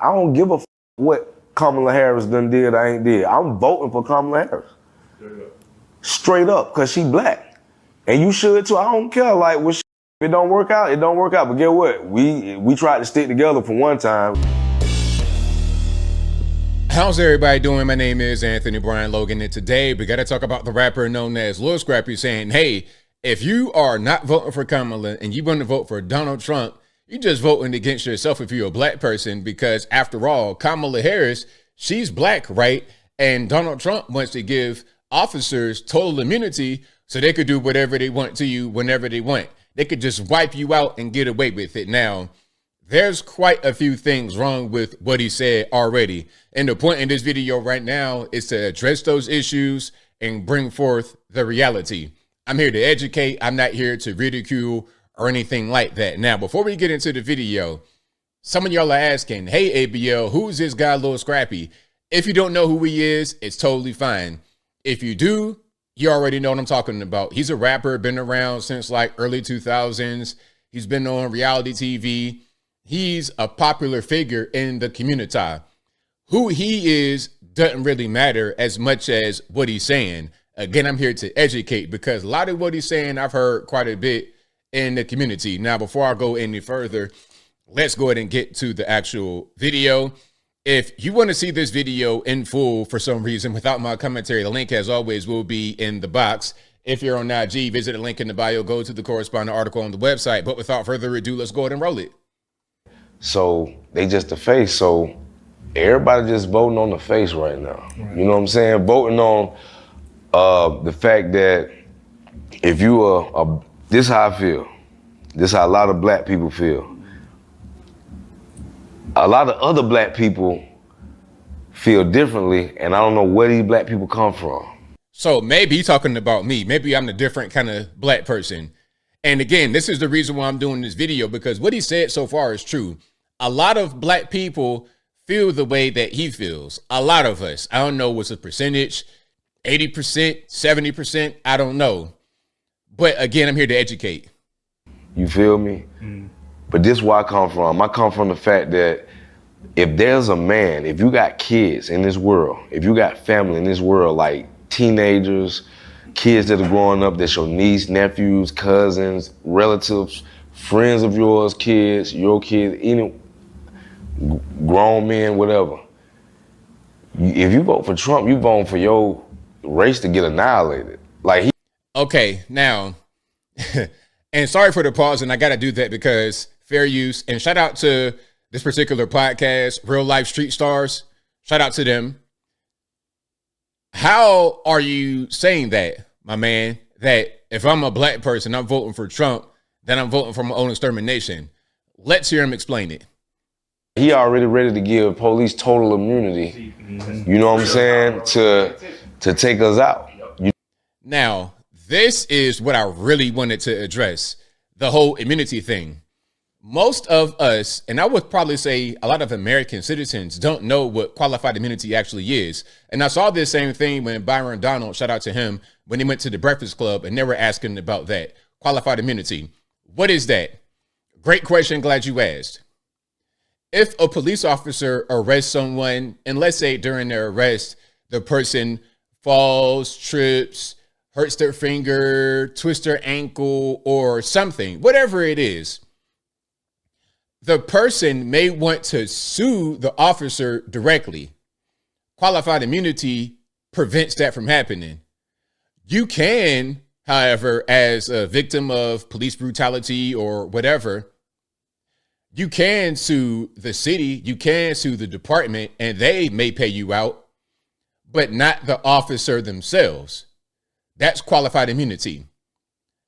I don't give a what Kamala Harris done did or ain't did. I'm voting for Kamala Harris. Straight up, because she black. And you should too. I don't care. Like, if it don't work out, it don't work out. But get what? We tried to stick together for one time. How's everybody doing? My name is Anthony Brian Logan, and today we got to talk about the rapper known as Lil Scrappy saying, hey, if you are not voting for Kamala and you want to vote for Donald Trump, you're just voting against yourself if you're a black person, because after all, Kamala Harris, she's black, right? And Donald Trump wants to give officers total immunity so they could do whatever they want to you whenever they want. They could just wipe you out and get away with it. Now, there's quite a few things wrong with what he said already. And the point in this video right now is to address those issues and bring forth the reality. I'm here to educate. I'm not here to ridicule or anything like that. Now, before we get into the video, some of y'all are asking, hey, ABL, who's this guy, Lil Scrappy? If you don't know who he is, it's totally fine. If you do, you already know what I'm talking about. He's a rapper, been around since like early 2000s. He's been on reality TV. He's a popular figure in the community. Who he is doesn't really matter as much as what he's saying. Again, I'm here to educate because a lot of what he's saying, I've heard quite a bit in the community. Now, before I go any further, let's go ahead and get to the actual video. If you want to see this video in full for some reason without my commentary, the link, as always, will be in the box. If you're on IG, visit the link in the bio, go to the corresponding article on the website. But without further ado, let's go ahead and roll it. So they just the face. So everybody just voting on the face right now. Right. You know what I'm saying? Voting on the fact that if you are, this is how I feel. This is how a lot of black people feel. A lot of other black people feel differently, and I don't know where these black people come from. So maybe he's talking about me. Maybe I'm the different kind of black person. And again, this is the reason why I'm doing this video, because what he said so far is true. A lot of black people feel the way that he feels. A lot of us. I don't know what's the percentage, 80%, 70%, I don't know. But again, I'm here to educate. You feel me? But this is where I come from. I come from the fact that if there's a man, if you got kids in this world, if you got family in this world, like teenagers, kids that are growing up, that's your niece, nephews, cousins, relatives, friends of yours, kids, your kids, any grown men, whatever. If you vote for Trump, you vote for your race to get annihilated. Like okay, now, and sorry for the pause, and I got to do that because fair use. And shout out to this particular podcast, Real Life Street Stars. Shout out to them. How are you saying that, my man, that if I'm a black person, I'm voting for Trump, then I'm voting for my own extermination? Let's hear him explain it. He already ready to give police total immunity, you know what I'm saying, to take us out. Now, this is what I really wanted to address, the whole immunity thing. Most of us, and I would probably say a lot of American citizens, don't know what qualified immunity actually is. And I saw this same thing when Byron Donald, shout out to him, when he went to the Breakfast Club and they were asking about that, qualified immunity. What is that? Great question, glad you asked. If a police officer arrests someone, and let's say during their arrest, the person falls, trips, hurts their finger, twists their ankle, or something, whatever it is, the person may want to sue the officer directly. Qualified immunity prevents that from happening. You can, however, as a victim of police brutality or whatever, you can sue the city, you can sue the department, and they may pay you out, but not the officer themselves. That's qualified immunity.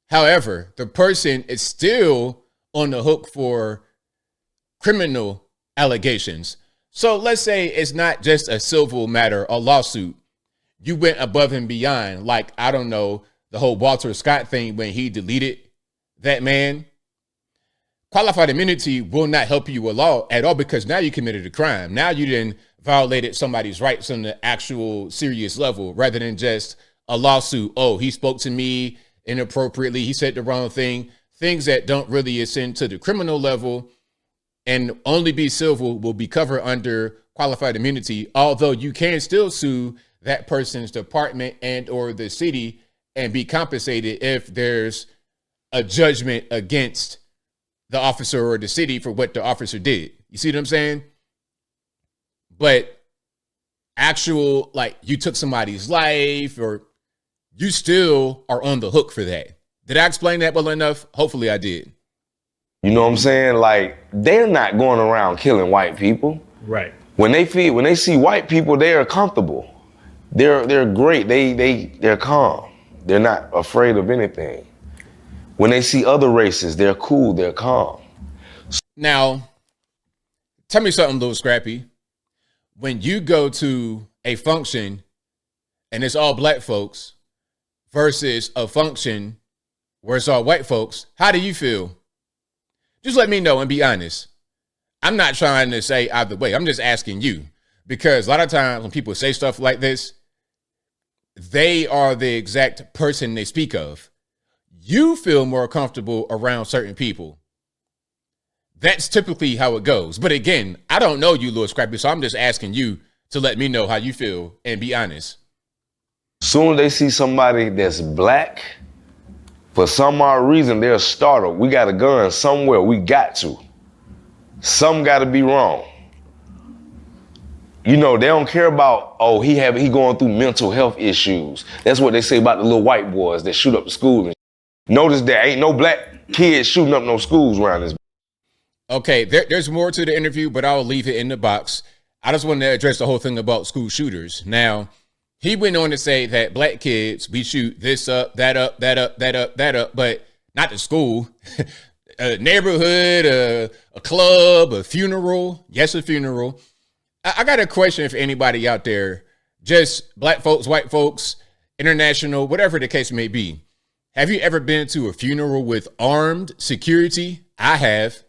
However, the person is still on the hook for criminal allegations. So let's say it's not just a civil matter, a lawsuit. You went above and beyond, like, I don't know, the whole Walter Scott thing when he deleted that man. Qualified immunity will not help you at all because now you committed a crime. Now you didn't violated somebody's rights on the actual serious level rather than just a lawsuit. Oh, he spoke to me inappropriately. He said the wrong thing. Things that don't really ascend to the criminal level. and only be civil will be covered under qualified immunity, although you can still sue that person's department and or the city and be compensated if there's a judgment against the officer or the city for what the officer did. You see what I'm saying? But actual, like, you took somebody's life, or you still are on the hook for that. Did I explain that well enough? Hopefully I did. You know what I'm saying? Like, they're not going around killing white people. Right. When they see white people, they are comfortable. They're great. They're calm. They're not afraid of anything. When they see other races, they're cool. They're calm. Now, tell me something, little Scrappy. When you go to a function and it's all black folks versus a function where it's all white folks, how do you feel? Just let me know and be honest. I'm not trying to say either way. I'm just asking you, because a lot of times when people say stuff like this, they are the exact person they speak of. You feel more comfortable around certain people. That's typically how it goes. But again, I don't know you, little Scrappy, so I'm just asking you to let me know how you feel and be honest. Soon as they see somebody that's black, for some odd reason, they're startled. We got a gun somewhere. We got to. Something got to be wrong. You know, they don't care about, oh, he going through mental health issues. That's what they say about the little white boys that shoot up the school. And notice there ain't no black kids shooting up no schools around this. Okay, there's more to the interview, but I'll leave it in the box. I just wanted to address the whole thing about school shooters. Now, he went on to say that black kids, we shoot this up, that up, that up, that up, that up, but not the school. A neighborhood, a club, a funeral. Yes, a funeral. I got a question for anybody out there, just black folks, white folks, international, whatever the case may be. Have you ever been to a funeral with armed security? I have.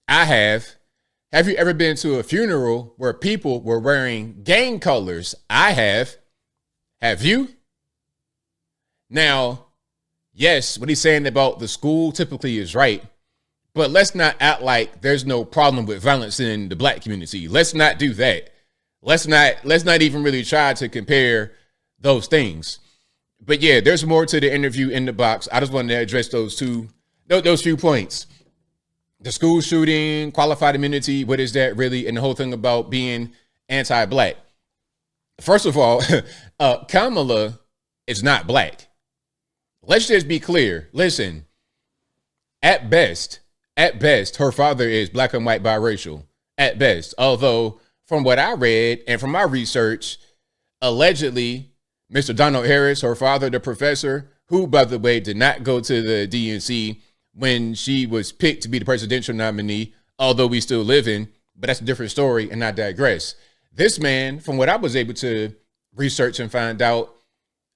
Have you ever been to a funeral where people were wearing gang colors? I have. Have you? Now, yes, what he's saying about the school typically is right, but let's not act like there's no problem with violence in the black community. Let's not do that. Let's not even really try to compare those things. But yeah, there's more to the interview in the box. I just wanted to address those few points. The school shooting, qualified immunity, what is that really? And the whole thing about being anti-black. First of all, Kamala is not black. Let's just be clear. Listen, at best, her father is black and white biracial. At best. Although, from what I read and from my research, allegedly, Mr. Donald Harris, her father, the professor, who, by the way, did not go to the DNC when she was picked to be the presidential nominee, although we still live in, but that's a different story, and I digress. This man, from what I was able to research and find out,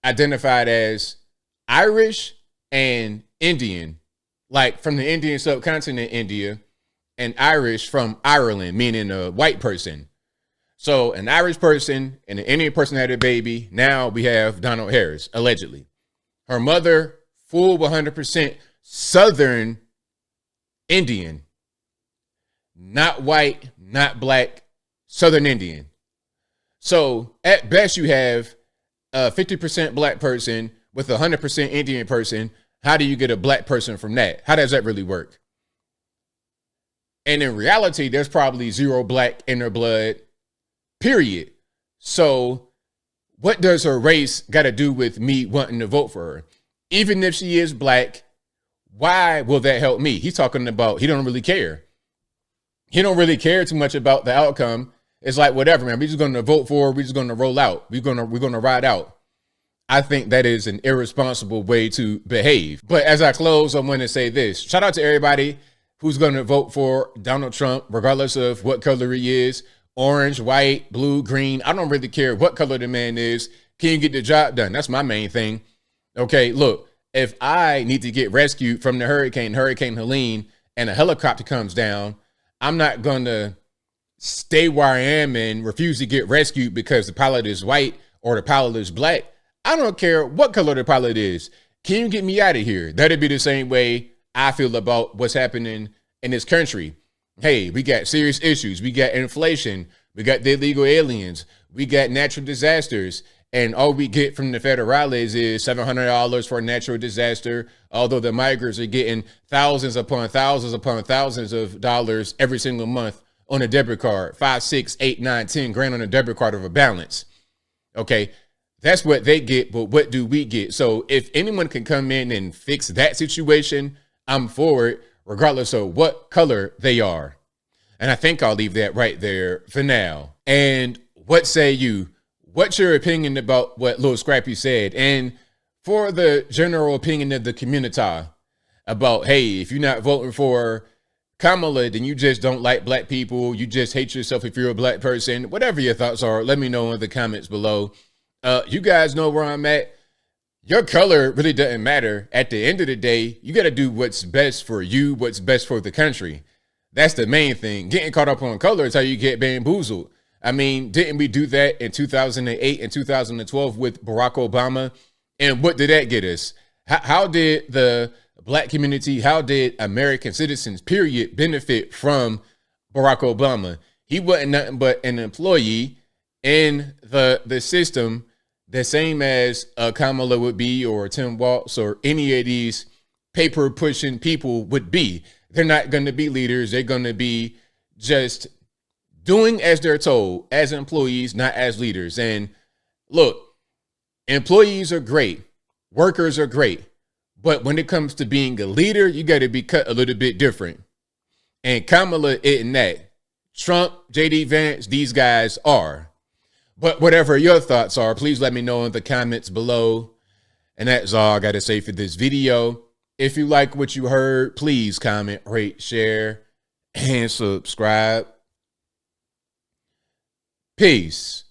identified as Irish and Indian, like from the Indian subcontinent, India, and Irish from Ireland, meaning a white person. So an Irish person and an Indian person had a baby. Now we have Donald Harris, allegedly. Her mother, full 100% Southern Indian, not white, not black, Southern Indian. So at best you have a 50% black person with a 100% Indian person. How do you get a black person from that? How does that really work? And in reality, there's probably zero black in her blood, period. So what does her race got to do with me wanting to vote for her? Even if she is black, why will that help me? He's talking about he don't really care. He don't really care too much about the outcome. It's like, whatever, man. We're just going to vote for her. We're just going to roll out. We're going to ride out. I think that is an irresponsible way to behave. But as I close, I want to say this. Shout out to everybody who's going to vote for Donald Trump, regardless of what color he is. Orange, white, blue, green. I don't really care what color the man is. Can you get the job done? That's my main thing. Okay, look. If I need to get rescued from the Hurricane Helene, and a helicopter comes down, I'm not going to stay where I am and refuse to get rescued because the pilot is white or the pilot is black. I don't care what color the pilot is. Can you get me out of here? That'd be the same way I feel about what's happening in this country. Hey, we got serious issues. We got inflation. We got the illegal aliens. We got natural disasters. And all we get from the federales is $700 for a natural disaster, although the migrants are getting thousands upon thousands of dollars every single month on a debit card, 5, 6, 8, 9, 10 grand on a debit card of a balance. Okay, that's what they get, but what do we get? So if anyone can come in and fix that situation, I'm for it, regardless of what color they are. And I think I'll leave that right there for now. And what say you? What's your opinion about what Lil Scrappy said? And for the general opinion of the community about, hey, if you're not voting for Kamala, then you just don't like black people. You just hate yourself if you're a black person. Whatever your thoughts are, let me know in the comments below. You guys know where I'm at. Your color really doesn't matter. At the end of the day, you got to do what's best for you, what's best for the country. That's the main thing. Getting caught up on color is how you get bamboozled. I mean, didn't we do that in 2008 and 2012 with Barack Obama? And what did that get us? How did the black community, how did American citizens, period, benefit from Barack Obama? He wasn't nothing but an employee in the system, the same as Kamala would be, or Tim Walz, or any of these paper pushing people would be. They're not going to be leaders. They're going to be just doing as they're told as employees, not as leaders. And look, employees are great. Workers are great. But when it comes to being a leader, you got to be cut a little bit different. And Kamala isn't that. Trump, JD Vance, these guys are. But whatever your thoughts are, please let me know in the comments below. And that's all I got to say for this video. If you like what you heard, please comment, rate, share, and subscribe. Peace.